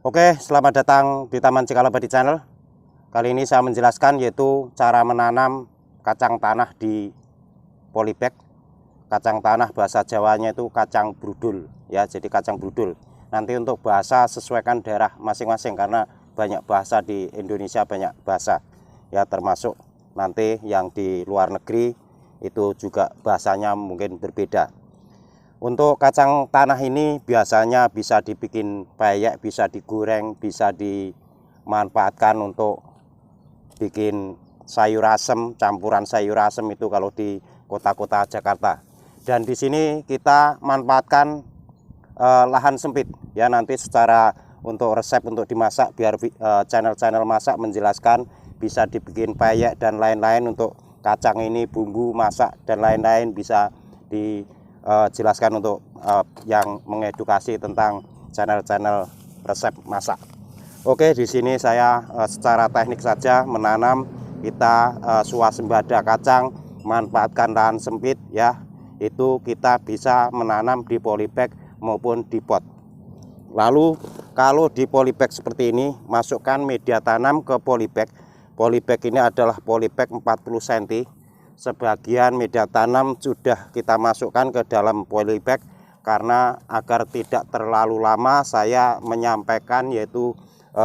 Oke, selamat datang di Taman Cikal Abadi Channel. Kali ini saya menjelaskan yaitu cara menanam kacang tanah di polybag. Kacang tanah bahasa Jawanya itu kacang brudul ya, jadi kacang brudul. Nanti untuk bahasa sesuaikan daerah masing-masing karena banyak bahasa di Indonesia, banyak bahasa ya, termasuk nanti yang di luar negeri itu juga bahasanya mungkin berbeda. Untuk kacang tanah ini biasanya bisa dibikin peyek, bisa digoreng, bisa dimanfaatkan untuk bikin sayur asem, campuran sayur asem itu kalau di kota-kota Jakarta. Dan di sini kita manfaatkan lahan sempit ya, nanti secara untuk resep untuk dimasak biar channel-channel masak menjelaskan bisa dibikin peyek dan lain-lain. Untuk kacang ini bumbu masak dan lain-lain bisa dijelaskan untuk yang mengedukasi tentang channel-channel resep masak. Oke, di sini saya secara teknik saja menanam. Kita swasembada kacang, manfaatkan lahan sempit ya. Itu kita bisa menanam di polybag maupun di pot. Lalu kalau di polybag seperti ini, masukkan media tanam ke polybag. Polybag ini adalah polybag 40 cm. Sebagian media tanam sudah kita masukkan ke dalam polybag karena agar tidak terlalu lama saya menyampaikan yaitu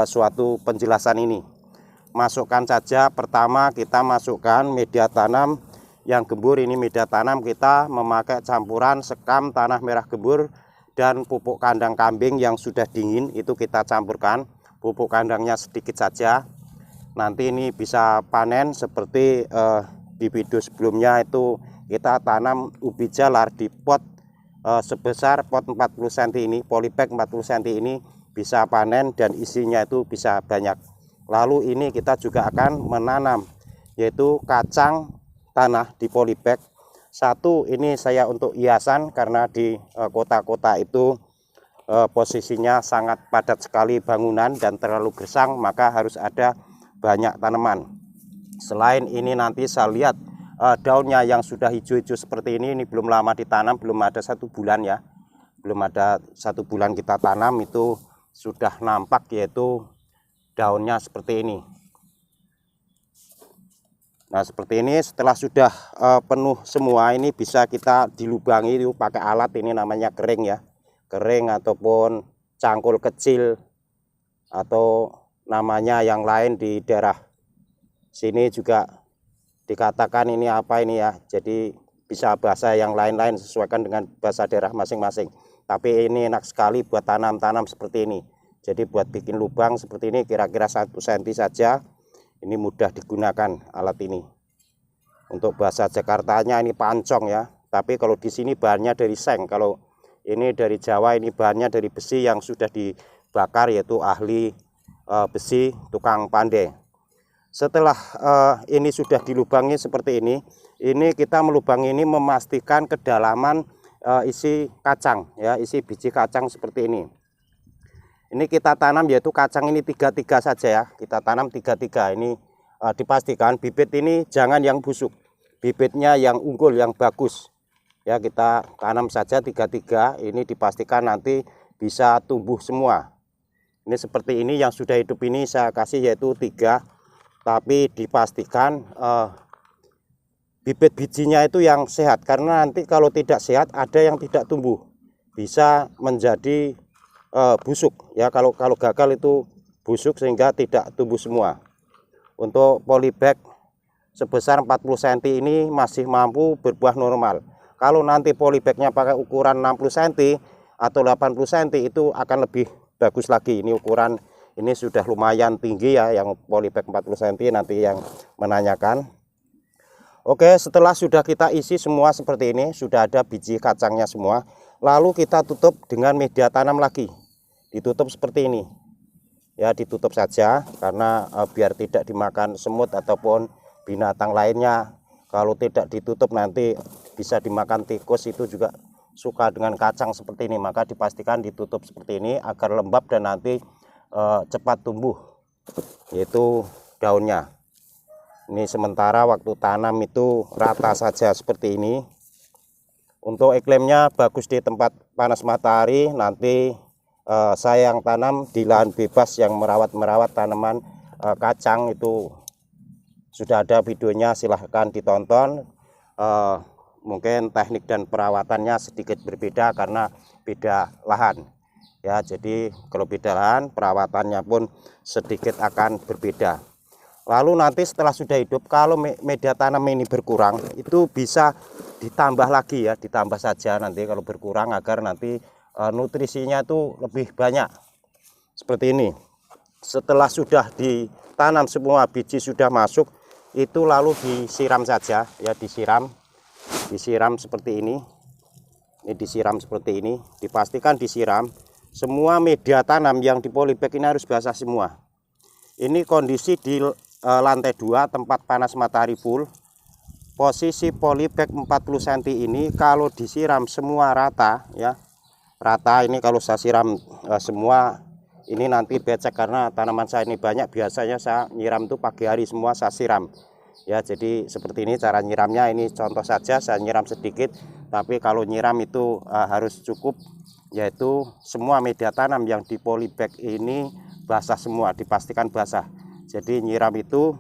suatu penjelasan ini. Masukkan saja, pertama kita masukkan media tanam yang gembur. Ini media tanam kita memakai campuran sekam tanah merah gembur dan pupuk kandang kambing yang sudah dingin, itu kita campurkan. Pupuk kandangnya sedikit saja. Nanti ini bisa panen seperti di video sebelumnya itu kita tanam ubi jalar di pot sebesar pot 40 cm ini, polybag 40 cm ini bisa panen dan isinya itu bisa banyak. Lalu ini kita juga akan menanam yaitu kacang tanah di polybag. Satu, ini saya untuk hiasan karena di kota-kota itu posisinya sangat padat sekali bangunan dan terlalu gersang, maka harus ada banyak tanaman. Selain ini nanti saya lihat daunnya yang sudah hijau-hijau seperti ini belum lama ditanam, belum ada 1 bulan ya, belum ada 1 bulan kita tanam itu sudah nampak yaitu daunnya seperti ini. Nah seperti ini, setelah sudah penuh semua ini bisa kita dilubangi itu pakai alat, ini namanya kering ya, kering ataupun cangkul kecil atau namanya yang lain di daerah sini juga dikatakan ini apa ini ya, jadi bisa bahasa yang lain-lain sesuaikan dengan bahasa daerah masing-masing. Tapi ini enak sekali buat tanam-tanam seperti ini. Jadi buat bikin lubang seperti ini kira-kira 1 cm saja. Ini mudah digunakan alat ini. Untuk bahasa Jakartanya ini pancong ya. Tapi kalau di sini bahannya dari seng. Kalau ini dari Jawa ini bahannya dari besi yang sudah dibakar, yaitu ahli besi tukang pandai. Setelah ini sudah dilubangi seperti ini kita melubangi ini memastikan kedalaman isi kacang ya, isi biji kacang seperti ini. Ini kita tanam yaitu kacang ini 3-3 saja ya, kita tanam 3-3. Ini dipastikan bibit ini jangan yang busuk, bibitnya yang unggul, yang bagus ya, kita tanam saja 3-3. Ini dipastikan nanti bisa tumbuh semua. Ini seperti ini yang sudah hidup ini saya kasih yaitu 3, tapi dipastikan bibit bijinya itu yang sehat, karena nanti kalau tidak sehat ada yang tidak tumbuh, bisa menjadi busuk ya. Kalau gagal itu busuk sehingga tidak tumbuh semua. Untuk polybag sebesar 40 cm ini masih mampu berbuah normal. Kalau nanti polybagnya pakai ukuran 60 cm atau 80 cm itu akan lebih bagus lagi. Ini ukuran ini sudah lumayan tinggi ya, yang polybag 40 cm nanti yang menanyakan. Oke, setelah sudah kita isi semua seperti ini, sudah ada biji kacangnya semua, lalu kita tutup dengan media tanam lagi. Ditutup seperti ini ya, ditutup saja karena biar tidak dimakan semut ataupun binatang lainnya. Kalau tidak ditutup nanti bisa dimakan tikus, itu juga suka dengan kacang seperti ini. Maka dipastikan ditutup seperti ini agar lembab dan nanti cepat tumbuh yaitu daunnya. Ini sementara waktu tanam itu rata saja seperti ini. Untuk iklimnya bagus di tempat panas matahari, nanti saya yang tanam di lahan bebas yang merawat tanaman kacang itu sudah ada videonya, silahkan ditonton. Mungkin teknik dan perawatannya sedikit berbeda karena beda lahan ya, jadi kalau beda lahan perawatannya pun sedikit akan berbeda. Lalu nanti setelah sudah hidup, kalau media tanam ini berkurang, itu bisa ditambah lagi ya, ditambah saja nanti kalau berkurang, agar nanti nutrisinya itu lebih banyak. Seperti ini. Setelah sudah ditanam semua, biji sudah masuk, itu lalu disiram saja ya, disiram seperti ini. Ini disiram seperti ini, dipastikan disiram. Semua media tanam yang di polybag ini harus basah semua. Ini kondisi di lantai 2 tempat panas matahari full. Posisi polybag 40 cm ini kalau disiram semua rata ya, rata. Ini kalau saya siram semua, ini nanti becek karena tanaman saya ini banyak. Biasanya saya nyiram tuh pagi hari semua saya siram ya. Jadi seperti ini cara nyiramnya. Ini contoh saja, saya nyiram sedikit, tapi kalau nyiram itu harus cukup, yaitu semua media tanam yang di polybag ini basah semua, dipastikan basah. Jadi nyiram itu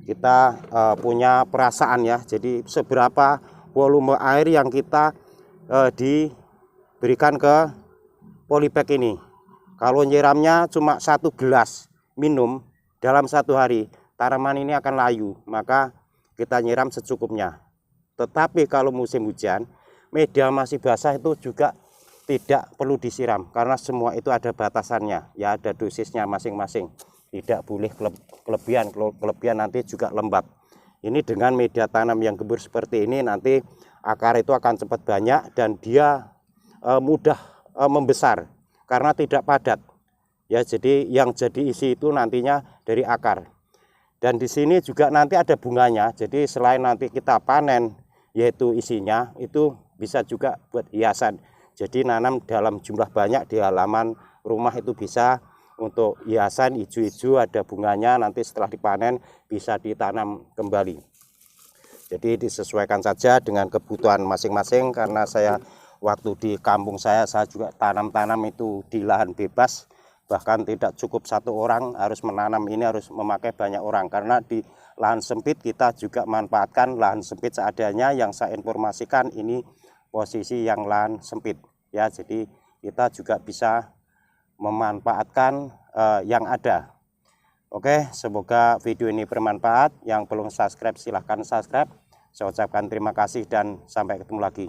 kita punya perasaan ya, jadi seberapa volume air yang kita diberikan ke polybag ini. Kalau nyiramnya cuma 1 gelas minum dalam 1 hari, tanaman ini akan layu, maka kita nyiram secukupnya. Tetapi kalau musim hujan, media masih basah, itu juga tidak perlu disiram karena semua itu ada batasannya ya, ada dosisnya masing-masing. Tidak boleh kelebihan nanti juga lembab. Ini dengan media tanam yang gembur seperti ini, nanti akar itu akan cepat banyak dan dia mudah membesar karena tidak padat ya. Jadi yang jadi isi itu nantinya dari akar. Dan di sini juga nanti ada bunganya, jadi selain nanti kita panen yaitu isinya, itu bisa juga buat hiasan. Jadi nanam dalam jumlah banyak di halaman rumah itu bisa untuk hiasan, hijau-hijau ada bunganya, nanti setelah dipanen bisa ditanam kembali. Jadi disesuaikan saja dengan kebutuhan masing-masing. Karena saya waktu di kampung saya juga tanam itu di lahan bebas, bahkan tidak cukup 1 orang harus menanam ini, harus memakai banyak orang. Karena di lahan sempit kita juga manfaatkan lahan sempit seadanya. Yang saya informasikan ini posisi yang lahan sempit ya, jadi kita juga bisa memanfaatkan yang ada. Oke, semoga video ini bermanfaat. Yang belum subscribe silahkan subscribe. Saya ucapkan terima kasih dan sampai ketemu lagi.